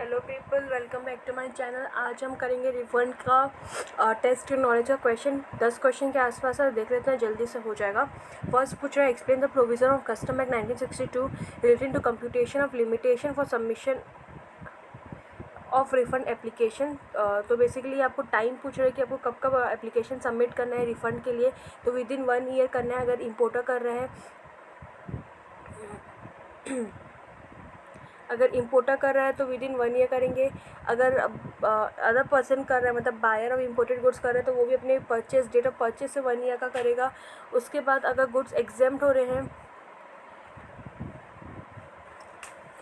Hello people, welcome back to my channel. आज हम करेंगे रिफंड का टेस्ट नॉलेज का क्वेश्चन। 10 क्वेश्चन के आसपास है, देख लेते हैं जल्दी से हो जाएगा। फर्स्ट पूछ रहा है, explain the provision of custom act 1962 relating to computation of limitation for submission of refund application. तो बेसिकली आपको टाइम पूछ रहे हैं कि आपको कब कब एप्लीकेशन सबमिट करना है रिफ़ंड के लिए। तो विद इन 1 ईयर करना है अगर इम्पोर्टर कर रहे हैं। अगर इम्पोर्टर कर रहा है तो विद इन 1 ईयर करेंगे। अगर अदर पर्सन कर रहा है, मतलब बायर ऑफ इम्पोर्टेड गुड्स कर रहे हैं, तो वो भी अपने परचेज डेट ऑफ परचेज से 1 ईयर का करेगा। उसके बाद अगर गुड्स एग्जेम्प्ट हो रहे हैं,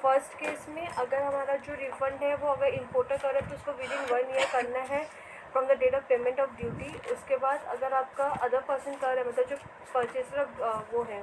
फर्स्ट केस में अगर हमारा जो रिफंड है वो अगर इम्पोर्टर कर रहे हैं तो उसको विद इन 1 ईयर करना है from the date of payment of duty. उसके बाद अगर आपका अदर पर्सन कर रहा है, मतलब जो परचेसर वो है,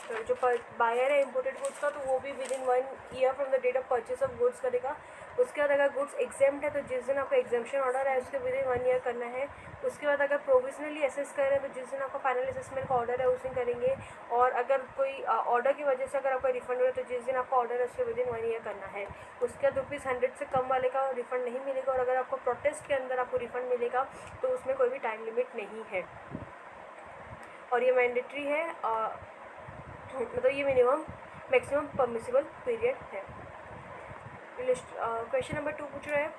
तो जो बायर है इम्पोर्टेड गुड्स का, तो वो भी within 1 year from the date of purchase of goods करेगा। उसके बाद अगर गुड्स एग्जेम्प्ट है तो जिस दिन आपका एग्जेम्पशन ऑर्डर है उसके विद इन 1 ईयर करना है। उसके बाद अगर प्रोविजनली असेस कर रहे हैं तो जिस दिन आपका फाइनल असेसमेंट का ऑर्डर है उस दिन करेंगे। और अगर कोई ऑर्डर की वजह से अगर आपका रिफंड हो रहा है तो जिस दिन आपका ऑर्डर है उसके विद इन 1 ईयर करना है। उसके बाद ₹100 से कम वाले का रिफंड नहीं मिलेगा। और अगर आपको प्रोटेस्ट के अंदर आपको रिफंड मिलेगा तो उसमें कोई भी टाइम लिमिट नहीं है और ये मैंडेटरी है, मतलब ये मैक्सिमम परमिसिबल पीरियड है। क्वेश्चन नंबर 2 पूछ रहा है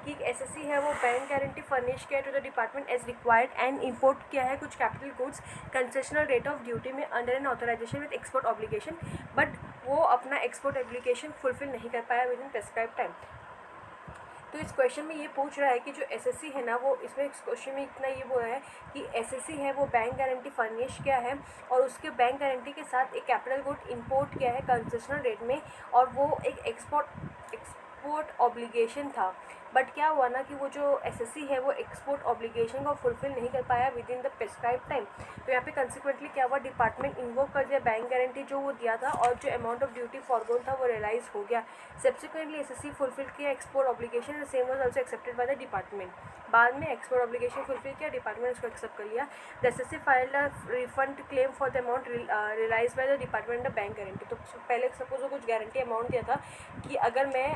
कि एसएससी है वो बैंक गारंटी फर्निश किया to the department as required and import किया है कुछ capital goods concessional rate of duty में under an authorisation with export obligation, but वो अपना एक्सपोर्ट एप्लीकेशन फुलफिल नहीं कर पाया विद इन प्रेस्क्राइब टाइम। तो इस क्वेश्चन में ये पूछ रहा है कि जो एसएससी है ना, वो इसमें इस क्वेश्चन में इतना ये बोला है कि एसएससी है वो बैंक गारंटी फर्निश किया है और उसके बैंक गारंटी के साथ एक कैपिटल गुड इंपोर्ट किया है कंसेशनल रेट में, और वो एक एक्सपोर्ट ऑब्लिगेशन था। बट क्या हुआ ना कि वो जो एसएससी है वो एक्सपोर्ट ऑब्लिगेशन को फुलफिल नहीं कर पाया with in the prescribe time. तो यहाँ पे कंसिक्वेंटली क्या हुआ, डिपार्टमेंट इन्वोक कर दिया बैंक गारंटी जो वो दिया था, और जो अमाउंट ऑफ ड्यूटी फॉरगोन था वो रियलाइज हो गया। सब्सिक्वेंटली एसएससी फुलफिल किया export obligation, the same was also accepted by the department. बाद में एक्सपोर्ट ऑब्लिगेशन फुलफिल किया, डिपार्टमेंट उसको एक्सेप्ट कर लिया। The SSC filed a refund claim for the amount realise by the department the bank guarantee. तो पहले suppose वो कुछ गारंटी अमाउंट दिया था कि अगर मैं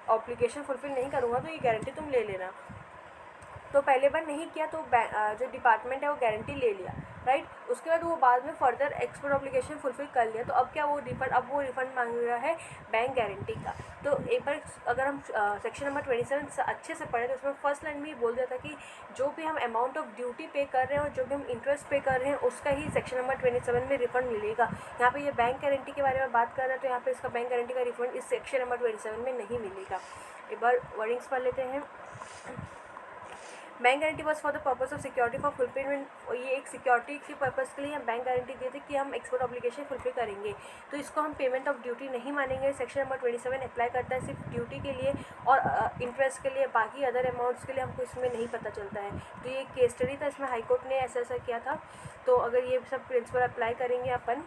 ऑब्लिगेशन फुलफिल नहीं करूँगा तो ये गारंटी तुम ले लेना। तो पहले बार नहीं किया तो जो डिपार्टमेंट है वो गारंटी ले लिया, राइट। उसके बाद वो बाद में फर्दर एक्सपोर्ट ऑब्लिगेशन फुलफिल कर लिया। तो अब क्या वो रिफंड, अब वो रिफंड मांग रहा है बैंक गारंटी का। तो एक बार अगर हम सेक्शन नंबर 27 अच्छे से पढ़े तो उसमें फर्स्ट लाइन में ही बोल दिया था कि जो भी हम अमाउंट ऑफ ड्यूटी पे कर रहे हैं और जो भी हम इंटरेस्ट पे कर रहे हैं उसका ही सेक्शन नंबर 27 में रिफंड मिलेगा। यहाँ पे ये बैंक गारंटी के बारे में बात कर रहे हैं, तो यहाँ पे इसका बैंक गारंटी का रिफंड इस सेक्शन नंबर 27 में नहीं मिलेगा। एक बार वर्डिंग्स पढ़ लेते हैं। Bank guarantee was for the purpose of security for fulfilment. ये एक सिक्योरिटी के पर्पज़ के लिए हम बैंक गारंटी दिए थे कि हम एक्सपोर्ट ऑब्लिगेशन फुलफिल करेंगे। तो इसको हम पेमेंट ऑफ ड्यूटी नहीं मानेंगे। सेक्शन नंबर 27 अप्लाई करता है सिर्फ ड्यूटी के लिए और इंटरेस्ट के लिए, बाकी अदर अमाउंट्स के लिए हमको इसमें नहीं पता चलता है। तो ये केस स्टडी था, इसमें हाईकोर्ट ने ऐसा किया था। तो अगर ये सब प्रिंसिपल अप्लाई करेंगे अपन,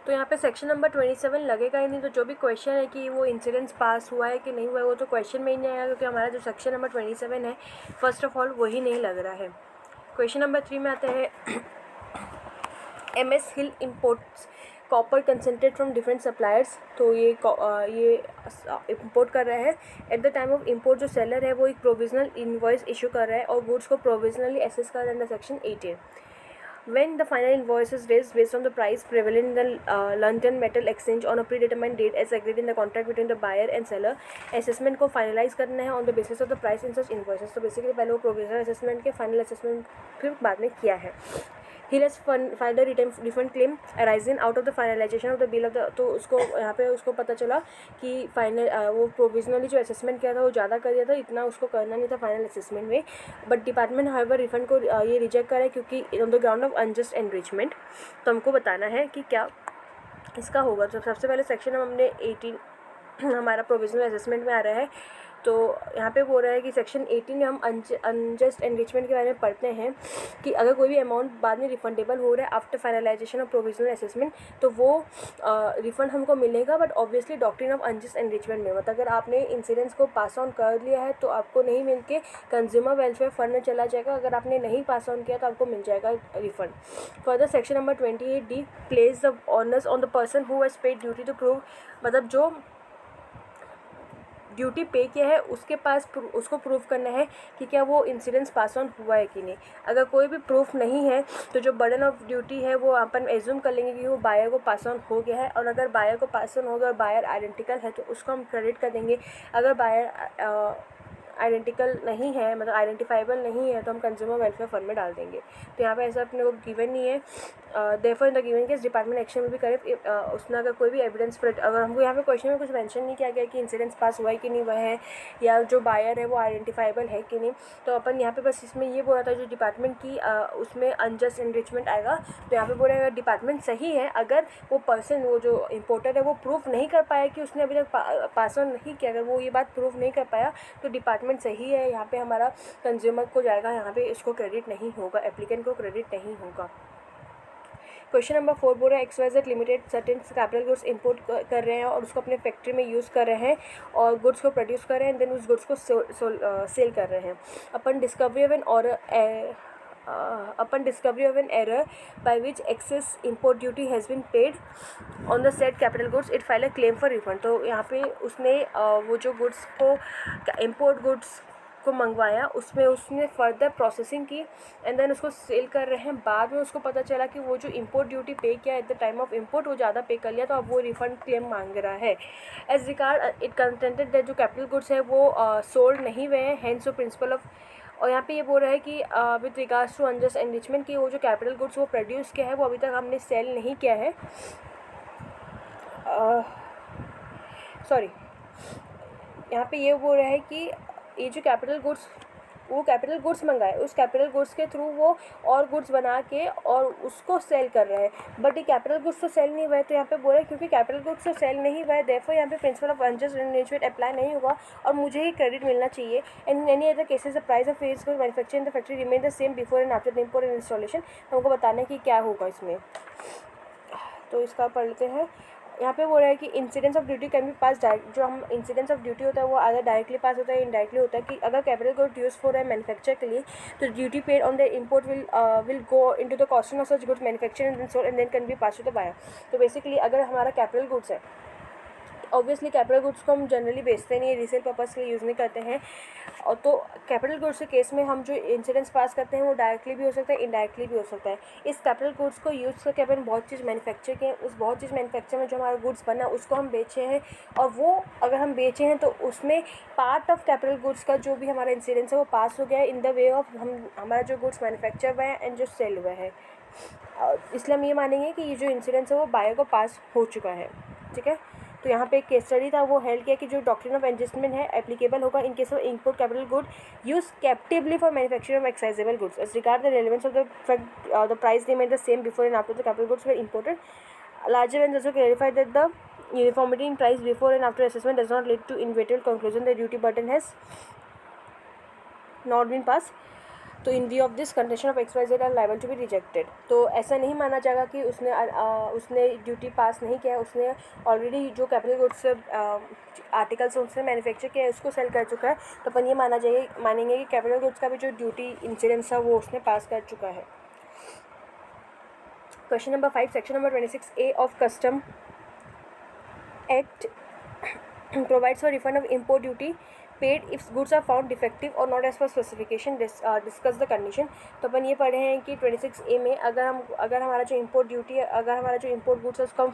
तो यहाँ पे सेक्शन नंबर 27 लगेगा ही नहीं। तो जो भी क्वेश्चन है कि वो इंसिडेंस पास हुआ है कि नहीं हुआ है वो तो क्वेश्चन में ही नहीं आएगा, क्योंकि हमारा जो सेक्शन नंबर 27 है फर्स्ट ऑफ ऑल वही नहीं लग रहा है। क्वेश्चन नंबर 3 में आता है, MS hill imports copper concentrate from different suppliers. तो ये इम्पोर्ट कर रहा है। At the time of import जो सेलर है वो एक प्रोविजनल इनवॉइस इशू कर रहा है और गुड्स को प्रोविजनली एसेस कर रहा है under section 18। When the final invoice is raised based on the price prevalent in the London Metal Exchange on a predetermined date as agreed in the contract between the buyer and seller, assessment को finalize करना है on the basis of the price in such invoices। तो basically पहले वो provisional assessment के final assessment फिर बाद में किया है। He has filed a refund claim arising out of the finalization of the bill of the। तो उसको यहाँ पे उसको पता चला कि फाइनल वो प्रोविजनली जो असेसमेंट किया था वो ज़्यादा कर दिया था, इतना उसको करना नहीं था फाइनल असेसमेंट में। बट डिपार्टमेंट हाउएवर रिफंड को ये रिजेक्ट करा है क्योंकि on the ground of unjust enrichment. तो हमको बताना है कि क्या इसका होगा। तो सबसे पहले सेक्शन हमने 18 हमारा प्रोविजनल असेसमेंट में आ रहा है तो यहाँ पे बोल रहा है कि सेक्शन 18 में हम अनजस्ट एनरिचमेंट के बारे में पढ़ते हैं कि अगर कोई भी अमाउंट बाद में रिफंडेबल हो रहा है after finalisation of provisional assessment, तो वो रिफंड हमको मिलेगा, but obviously doctrine of unjust enrichment में, मतलब अगर आपने इंसिडेंस को पास ऑन कर लिया है तो आपको नहीं मिल के कंज्यूमर वेलफेयर फंड में चला जाएगा, अगर आपने नहीं पास ऑन किया तो आपको मिल जाएगा refund. Further section number 28D place the onus on the person who has paid duty to prove, मतलब जो ड्यूटी पे किया है उसके पास उसको प्रूफ करना है कि क्या वो इंसिडेंस पास ऑन हुआ है कि नहीं। अगर कोई भी प्रूफ नहीं है तो जो बर्डन ऑफ ड्यूटी है वो अपन एज्यूम कर लेंगे कि वो बायर को पास ऑन हो गया है, और अगर बायर को पास ऑन हो गया और बायर आइडेंटिकल है तो उसको हम क्रेडिट कर देंगे। अगर बायर आइडेंटिकल नहीं है, मतलब आइडेंटिफाइबल नहीं है, तो हम कंज्यूमर वेलफेयर फंड में डाल देंगे। तो यहाँ पे ऐसा अपने को गिवन नहीं है। Therefore in the given case department action will be correct उसने अगर कोई भी एविडेंस, अगर हमको यहाँ पे क्वेश्चन में कुछ मेंशन नहीं किया गया कि इंसिडेंस पास हुआ है कि नहीं हुआ है, या जो बायर है वो आइडेंटिफाइबल है कि नहीं, तो अपन यहाँ पे बस इसमें ये बोला था जो डिपार्टमेंट की उसमें अनजस्ट एनरिचमेंट आएगा। तो यहाँ पे बोला अगर डिपार्टमेंट सही है, अगर वो पर्सन, वो जो इम्पोर्टर है वो प्रूफ नहीं कर पाया कि उसने अभी तक पास ऑन नहीं किया, अगर वो ये बात प्रूफ नहीं कर पाया तो डिपार्टमेंट सही है, यहाँ पे हमारा कंज्यूमर को जाएगा, यहाँ पे इसको क्रेडिट नहीं होगा, एप्लीकेंट को क्रेडिट नहीं होगा। क्वेश्चन नंबर 4 बोल रहा है XYZ limited certain capital goods import कर रहे हैं और उसको अपने फैक्ट्री में यूज़ कर रहे हैं और गुड्स को प्रोड्यूस कर रहे हैं, एंड देन उस गुड्स को सेल कर रहे हैं। Upon discovery of an error by which excess import duty has been paid on the said capital goods, it file a claim for refund। तो यहाँ पे उसने वो जो गुड्स को इम्पोर्ट गुड्स को मंगवाया उसमें उसने फर्दर प्रोसेसिंग की एंड देन उसको सेल कर रहे हैं। बाद में उसको पता चला कि वो जो इंपोर्ट ड्यूटी पे किया at the time of import वो ज़्यादा पे कर लिया, तो अब वो रिफंड क्लेम मांग रहा है। As regard it contended that जो कैपिटल गुड्स है वो सोल्ड नहीं हुए हैं, हेंस वो प्रिंसिपल ऑफ, और यहाँ पे ये बोल रहा है कि with regards to unjust enrichment की वो जो कैपिटल गुड्स वो प्रोड्यूस किया है वो अभी तक हमने सेल नहीं किया है। सॉरी, यहाँ पे ये बोल रहा है कि ये जो कैपिटल गुड्स, वो कैपिटल गुड्स मंगाए, उस कैपिटल गुड्स के थ्रू वो और गुड्स बना के और उसको सेल कर रहा है, बट ये कैपिटल गुड्स तो सेल नहीं हुआ है। तो यहाँ पे बोला है क्योंकि कैपिटल गुड्स तो सेल नहीं हुआ है, देयरफॉर यहाँ पे principle of unjust enrichment apply नहीं होगा और मुझे ही क्रेडिट मिलना चाहिए। And any other cases the price of finished goods manufactured in the factory remain the same before and after the import and installation. हमको बताना है कि क्या होगा इसमें, तो इसका पढ़ लेते हैं। यहाँ पे बोल रहा है कि incidence of duty can be pass direct, जो हम इंसिडेंस ऑफ ड्यूटी होता है वो आधा डायरेक्टली पास होता है, इनडायरेक्टली होता है। कि अगर कैपिटल गुड यूज हो रहा है मैन्युफैक्चर के लिए तो duty paid on the import will go into the costing of such goods manufacture and sold and then can be pass to the buyer. तो बेसिकली अगर हमारा कैपिटल गुड्स है, ऑब्वियसली कैपिटल गुड्स को हम generally बेचते नहीं, resale purpose के लिए यूज़ नहीं करते हैं, और तो कैपिटल गुड्स के केस में हम जो इंसिडेंस पास करते हैं वो डायरेक्टली भी हो सकता है, इनडायरेक्टली भी हो सकता है। इस कैपिटल गुड्स को यूज़ करके अपन बहुत चीज़ मैन्युफैक्चर किए, उस बहुत चीज़ मैन्युफैक्चर में जो हमारा गुड्स बना उसको हम बेचे हैं, और वो अगर हम बेचे हैं तो उसमें पार्ट ऑफ कैपिटल गुड्स का जो भी हमारा इंसिडेंस है वो पास हो गया है इन द वे ऑफ हमारा जो गुड्स मैन्युफैक्चर हुआ है एंड जो सेल हुआ है। इसलिए हम ये मानेंगे कि ये जो इंसिडेंस है वो बायर को पास हो चुका है। ठीक है, तो यहाँ पे एक केस स्टडी था, वो हेल्ड किया कि जो डॉक्ट्रिन ऑफ एडजस्टमेंट है एप्लीकेबल होगा in case of import capital good use captively for manufacturing of excisable goods as regard the relevance of the price remain the same before and after the capital goods were imported larger and also clarified that the uniformity in price before and after assessment does not lead to inevitable conclusion that duty burden has not been passed, तो in view of this condition of XYZ are liable to be rejected. तो ऐसा नहीं माना जाएगा कि उसने duty पास नहीं किया, उसने ऑलरेडी जो कैपिटल गुड्स आर्टिकल्स उसने मैन्युफैक्चर किया है उसको सेल कर चुका है, तो अपन ये मानेंगे कि कैपिटल गुड्स का भी जो ड्यूटी इंसिडेंस था वो उसने पास कर चुका है। Question number 5 section number 26A of custom act provides for refund of import duty paid if goods are found defective or not as per specification, discuss the condition। तो अपन ये पढ़े हैं कि 26A में अगर हमारा जो इंपोर्ट ड्यूटी है, अगर हमारा जो इंपोर्ट गुड्स है उसको हम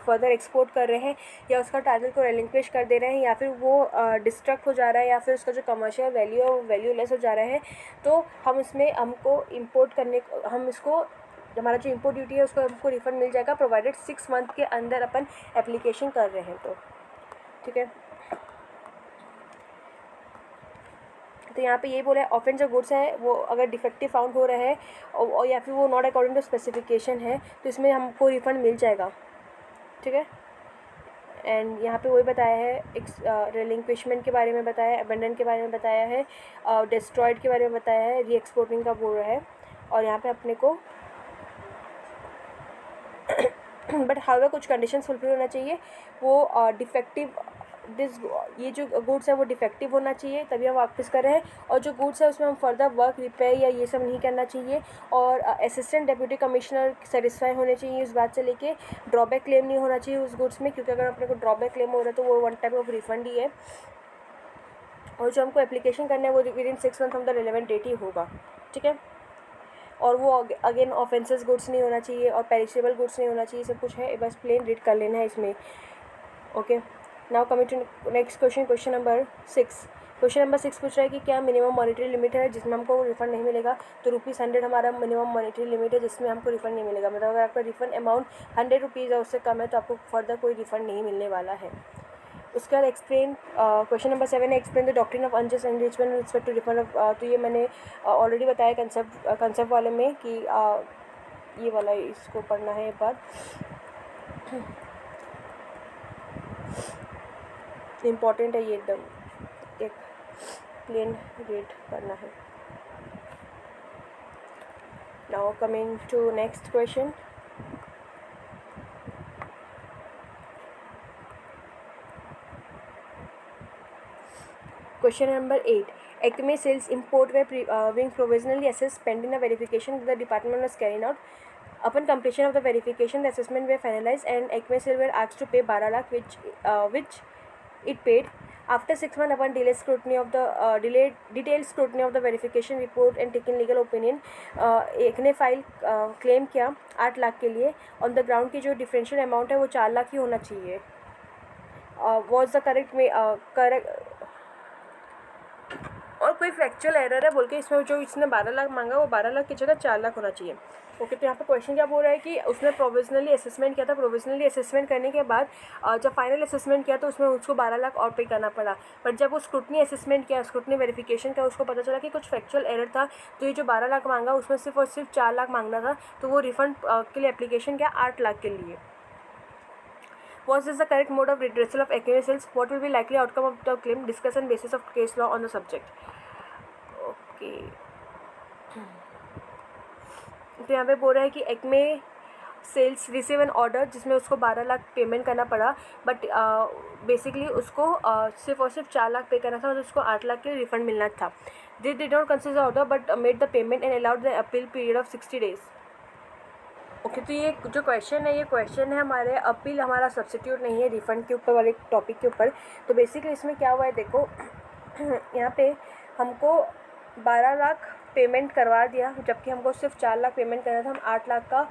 फर्दर एक्सपोर्ट कर रहे हैं या उसका टाइटल को रिलिंक्विश कर दे रहे हैं या फिर वो डिस्ट्रक्ट हो जा रहा है या फिर उसका जो कमर्शियल वैल्यू है वो वैल्यू लेस हो जा रहा है, तो हम इसमें हमको इंपोर्ट करने हम इसको हमारा जो इंपोर्ट ड्यूटी है उसको हमको रिफंड मिल जाएगा, प्रोवाइडेड 6 मंथ के अंदर अपन एप्लीकेशन कर रहे हैं तो। ठीक है, तो यहाँ पे ये बोला है ऑफेंस जो गुड्स है वो अगर डिफेक्टिव फाउंड हो रहा है और या फिर वो नॉट अकॉर्डिंग टू स्पेसिफिकेशन है तो इसमें हमको रिफंड मिल जाएगा। ठीक है, एंड यहाँ पे वही बताया है, रिलिंक्विशमेंट के बारे में बताया है, अबेंडन के बारे में बताया है, डिस्ट्रॉयड के बारे में बताया है, री एक्सपोर्टिंग का बोल रहा है। और यहाँ पे अपने को बट हाउएवर कुछ कंडीशंस फुलफिल होना चाहिए, वो डिफेक्टिव ये जो गुड्स है वो डिफेक्टिव होना चाहिए, तभी हम वापस कर रहे हैं। और जो गुड्स है उसमें हम फर्दर वर्क रिपेयर या ये सब नहीं करना चाहिए। और असिस्टेंट डिप्यूटी कमिश्नर सेटिस्फाई होने चाहिए इस बात से लेके, ड्रॉबैक क्लेम नहीं होना चाहिए उस गुड्स में, क्योंकि अगर अपने को ड्रॉबैक क्लेम हो रहा है तो वो वन टाइप ऑफ रिफंड ही है। और जो हमको एप्लीकेशन करना है वो within 6 month from the relevant date ही होगा, ठीक है। और वो अगेन ऑफेंसेस गुड्स नहीं होना चाहिए और पेरिशेबल गुड्स नहीं होना चाहिए, सब कुछ है, बस प्लेन रीड कर लेना है इसमें। Okay, now coming to next question, question number 6। Question number 6 पूछ रहा है कि क्या मिनिमम मॉनेटरी लिमिट है जिसमें हमको रिफंड नहीं मिलेगा। तो ₹100 हमारा मिनिमम मॉनेटरी लिमिट है जिसमें हमको रिफंड नहीं मिलेगा। मतलब अगर आपका रिफंड अमाउंट ₹100 है उससे कम है तो आपको फर्दर कोई रिफंड नहीं मिलने वाला है। उसके बाद एक्सप्लेन, क्वेश्चन नंबर 7 है explain the doctrine of unjust enrichment with respect to refund of. तो ये मैंने ऑलरेडी बताया कंसेप्ट वाले में कि ये वाला इसको पढ़ना है एक बार, इम्पॉर्टेंट है ये, एकदम एक प्लेन रीड करना है। Now coming to next question, question number 8, Acme sales import were being provisionally assessed pending a verification that the department was carrying out. Upon completion of the verification, the assessment were finalized and Acme sales were asked to pay 12 lakh, which it paid. After 6 months, upon detailed scrutiny of the verification report and taking legal opinion, Acme file claim किया 8 लाख के लिए on the ground की जो differential amount है वो 4 लाख ही होना चाहिए। Was the correct और कोई फ्रैक्चुअल एरर है बोल के इसमें जो इसने 12 लाख मांगा वो 12 लाख की जगह 4 लाख होना चाहिए। ओके, तो यहाँ पे क्वेश्चन क्या बोल रहा है कि उसने प्रोविजनली असेसमेंट किया था, प्रोविजनली असेसमेंट करने के बाद जब फाइनल असेसमेंट किया तो उसमें उसको 12 लाख और पे करना पड़ा। बट जब वो स्क्रूटनी असेसमेंट किया, स्क्रूटनी वेरिफिकेशन किया, उसको पता चला कि कुछ फैक्चुअल एरर था, तो ये जो 12 लाख मांगा उसमें सिर्फ और सिर्फ 4 लाख मांगना था, तो वो रिफंड के लिए एप्लीकेशन किया 8 लाख के लिए। Was this the correct mode of redressal of Acme sales? What will be likely outcome of the claim? Discuss on basis of case law on the subject. Okay. तो यहाँ पे बोल रहा है कि Acme sales receive an order जिसमें उसको 12 lakh payment करना पड़ा, बट बेसिकली उसको सिर्फ और सिर्फ 4 लाख पे करना था और उसको 8 लाख के रिफंड मिलना था। They did not consider order but made the payment and allowed the appeal period of 60 days। Okay, तो ये जो क्वेश्चन है, ये क्वेश्चन है हमारे अपील, हमारा सब्स्टिट्यूट नहीं है रिफ़ंड के ऊपर वाले टॉपिक के ऊपर। तो बेसिकली इसमें क्या हुआ है देखो, यहाँ पे हमको 12 लाख पेमेंट करवा दिया जबकि हमको सिर्फ 4 लाख पेमेंट करना था, हम 8 लाख का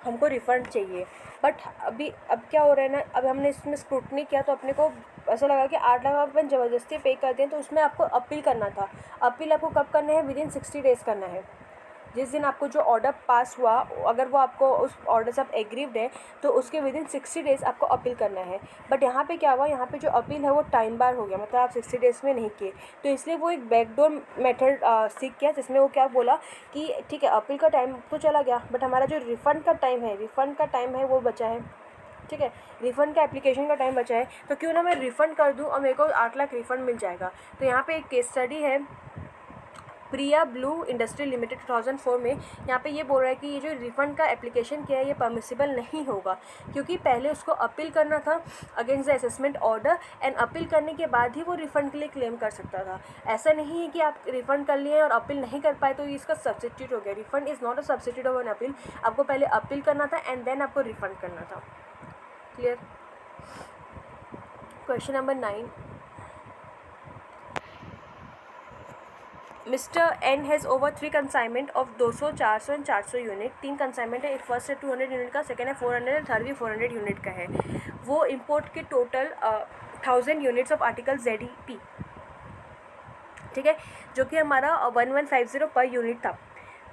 हमको रिफ़ंड चाहिए। बट अब क्या हो रहा है ना, अब हमने इसमें स्क्रूटनी किया तो अपने को ऐसा लगा कि 8 लाख अपन ज़बरदस्ती पे कर दें, तो उसमें आपको अपील करना था। अपील आपको कब करना है? विद इन 60 days करना है। जिस दिन आपको जो ऑर्डर पास हुआ, अगर वो आपको उस ऑर्डर से आप एग्रीव्ड है तो उसके विद इन 60 days आपको अपील करना है। बट यहाँ पे क्या हुआ, यहाँ पे जो अपील है वो टाइम बार हो गया, मतलब आप 60 days में नहीं किए, तो इसलिए वो एक बैकडोर मेथड सीख किया जिसमें वो क्या बोला कि ठीक है अपील का टाइम तो चला गया बट हमारा जो रिफ़ंड का टाइम है वो बचा है। ठीक है, रिफ़ंड का एप्लीकेशन का टाइम बचा है, तो क्यों ना मैं रिफ़ंड कर दूँ और मेरे को 8 लाख रिफ़ंड मिल जाएगा। तो यहाँ पे एक केस स्टडी है प्रिया ब्लू इंडस्ट्री लिमिटेड 2004 में। यहाँ पे ये बोल रहा है कि ये जो रिफ़ंड का एप्लीकेशन किया है ये परमिसिबल नहीं होगा, क्योंकि पहले उसको अपील करना था against the assessment order and appeal करने के बाद ही वो रिफ़ंड के लिए क्लेम कर सकता था। ऐसा नहीं है कि आप रिफ़ंड कर लिए और अपील नहीं कर पाए तो इसका सब्स्टिट्यूट हो गया। Refund is not a substitute of an appeal, आपको पहले अपील करना था एंड देन आपको रिफ़ंड करना था। Clear? Question number 9, mister N has over 3 consignment of 200, 400 and 400 unit. 3 consignment है, एक फर्स्ट है 200 यूनिट का, सेकेंड है 400 एंड थर्ड भी 400 यूनिट का है। वो इम्पोर्ट के total 1000 units of article ZEP, ठीक है, जो कि हमारा 1150 पर यूनिट था।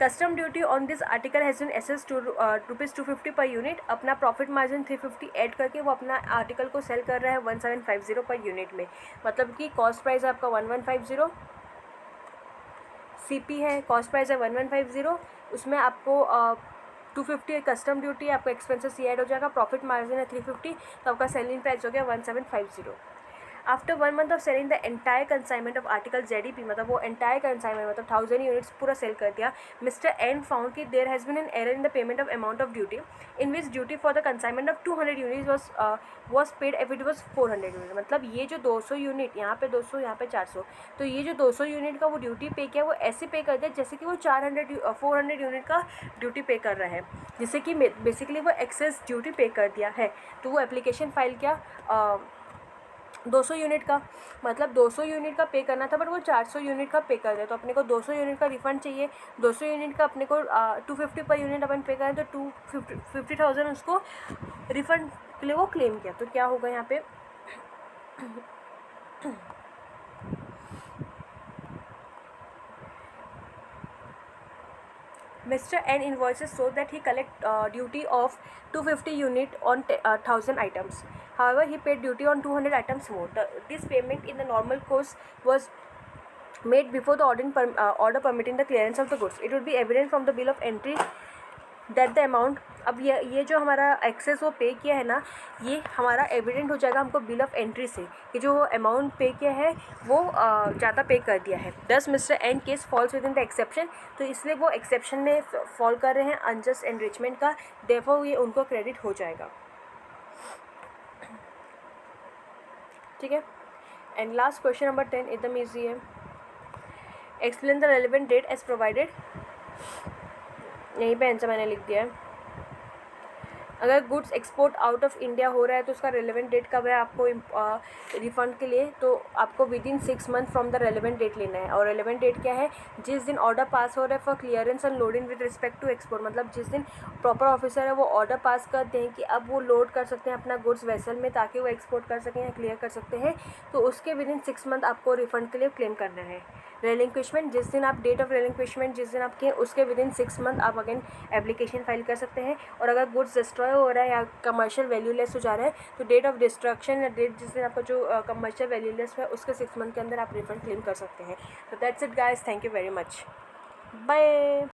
Custom duty on this article has been assessed to ₹250 per unit. अपना प्रॉफिट मार्जिन 350 ऐड करके वो अपना आर्टिकल को सेल कर रहा है 1750 पर यूनिट में। मतलब कि कॉस्ट प्राइस है आपका 1150, CP है, कॉस्ट प्राइस है 1150, उसमें आपको 250 कस्टम ड्यूटी, आपका एक्सपेंसेस ये ऐड हो जाएगा, प्रॉफिट मार्जिन है 350, तो आपका सेलिंग प्राइस हो गया 1750। After 1 month of selling the entire consignment of article ZEP, मतलब वो एंटायर कंसाइनमेंट मतलब 1000 यूनिट्स पूरा सेल कर दिया। मिस्टर एन फाउंड कि there has been an error in the payment of amount of duty in which duty for the consignment of 200 units was paid if it was 400 unit. मतलब ये जो 200 unit, यहाँ पे 200 यहाँ पे 400, तो ये जो 200 यूनिट का वो ड्यूटी पे किया वो ऐसे पे कर दिया जैसे कि वो 400 यूनिट का ड्यूटी पे कर रहा है, जिससे कि बेसिकली वो एक्सेस ड्यूटी पे कर दिया है। तो वो एप्लीकेशन फाइल किया 200 यूनिट का, मतलब 200 यूनिट का पे करना था बट वो 400 यूनिट का पे कर दिया, तो अपने को 200 यूनिट का रिफंड चाहिए। 200 यूनिट का अपने को 250 पर यूनिट अपन पे करें, तो 50,000 उसको रिफंड के लिए वो क्लेम किया। तो क्या होगा यहाँ पे Mr. N invoices so that he collect duty of 250 unit on 1000 items. However, he paid duty on 200 items more. This payment in the normal course was made before the order permitting the clearance of the goods. It would be evident from the bill of entry that the amount, अब ये जो हमारा access वो पे किया है ना, ये हमारा एविडेंट हो जाएगा हमको बिल ऑफ एंट्री से कि जो अमाउंट पे किया है वो ज़्यादा पे कर दिया है। Thus mister N case falls within the exception, तो इसलिए वो एक्सेप्शन में फॉल कर रहे हैं अनजस्ट एनरिचमेंट का, देयरफॉर ये उनको क्रेडिट हो जाएगा। ठीक है। एंड लास्ट क्वेश्चन नंबर 10 एकदम ईजी है। Explain the relevant date as provided. यहीं पे आंसर मैंने लिख दिया है। अगर goods export out of India हो रहा है तो उसका रेलेवेंट डेट कब है आपको रिफंड के लिए, तो आपको within 6 month from the relevant date लेना है। और रेलेवेंट डेट क्या है, जिस दिन ऑर्डर पास हो रहा है for clearance and loading with respect to export, मतलब जिस दिन प्रॉपर ऑफिसर है वो ऑर्डर पास करते हैं कि अब वो लोड कर सकते हैं अपना गुड्स वेसल में ताकि वो एक्सपोर्ट कर सकें या क्लियर कर सकते हैं, तो उसके विद इन 6 मंथ आपको रिफंड के लिए क्लेम करना है। रेलिंक्विशमेंट, जिस दिन आप डेट ऑफ रेलिंक्विशमेंट जिस दिन आप किए उसके विद इन 6 मंथ आप अगेन एप्लीकेशन फाइल कर सकते हैं। और अगर गुड्स डिस्ट्रॉय हो रहा है या कमर्शियल वैल्यू लेस हो जा रहा है तो डेट ऑफ डिस्ट्रक्शन या डेट जिस दिन आपका जो कमर्शियल वैल्यू लेस है उसके 6 मंथ के अंदर आप रिफंड क्लेम कर सकते हैं। तो that's it guys, thank you very much, bye.